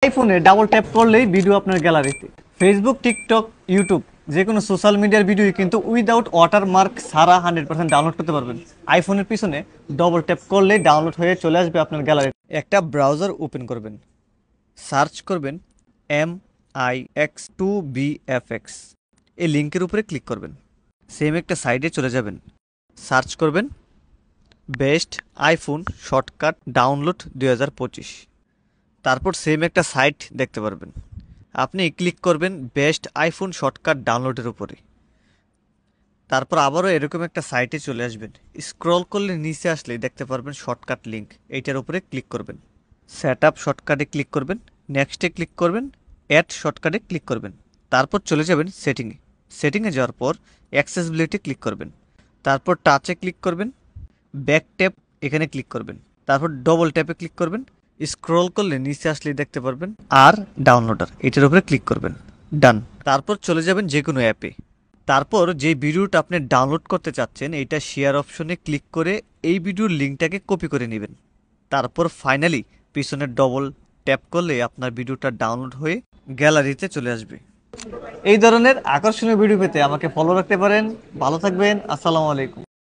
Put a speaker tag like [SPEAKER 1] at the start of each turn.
[SPEAKER 1] আইফোনে double tap করলেই video আপনার গ্যালারিতে। ফেসবুক, টিকটক, ইউটিউব যে কোনো সোশ্যাল মিডিয়ার ভিডিও কিন্তু উইদাউট ওয়াটারমার্ক ছাড়া 100% ডাউনলোড করতে পারবেন। আইফোনের পিছনে ডবল ট্যাপ করলেই ডাউনলোড হয়ে চলে আসবে আপনার গ্যালারিতে। একটা ব্রাউজার ওপেন করবেন, সার্চ করবেন MIX2BFX, এই লিঙ্কের উপরে ক্লিক করবেন। সেম একটা সাইডে চলে যাবেন, সার্চ করবেন বেস্ট আইফোন শর্টকাট ডাউনলোড 2025। তারপর সেম একটা সাইট দেখতে পারবেন, আপনি ক্লিক করবেন বেস্ট আইফোন শর্টকাট ডাউনলোডের উপরে। তারপর আবারও এরকম একটা সাইটে চলে আসবেন, স্ক্রল করলে নিচে আসলেই দেখতে পারবেন শর্টকাট লিঙ্ক, এইটার উপরে ক্লিক করবেন। সেট আপ শর্টকাটে ক্লিক করবেন, নেক্সটে ক্লিক করবেন, অ্যাড শর্টকাটে ক্লিক করবেন। তারপর চলে যাবেন সেটিংয়ে। সেটিংয়ে যাওয়ার পর অ্যাক্সেসিবিলিটি ক্লিক করবেন, তারপর টাচে ক্লিক করবেন, ব্যাক ট্যাপ এখানে ক্লিক করবেন, তারপর ডবল ট্যাপে ক্লিক করবেন। স্ক্রল করলে নিচে আসলেই দেখতে পারবেন আর ডাউনলোডার, এটার উপরে ক্লিক করবেন, ডান। তারপর চলে যাবেন যে কোনো অ্যাপে। তারপর যে ভিডিওটা আপনি ডাউনলোড করতে চাচ্ছেন এইটা শেয়ার অপশনে ক্লিক করে এই ভিডিওর লিঙ্কটাকে কপি করে নেবেন। তারপর ফাইনালি পিছনে ডবল ট্যাপ করলে আপনার ভিডিওটা ডাউনলোড হয়ে গ্যালারিতে চলে আসবে। এই ধরনের আকর্ষণীয় ভিডিও পেতে আমাকে ফলো রাখতে পারেন। ভালো থাকবেন, আসসালামু আলাইকুম।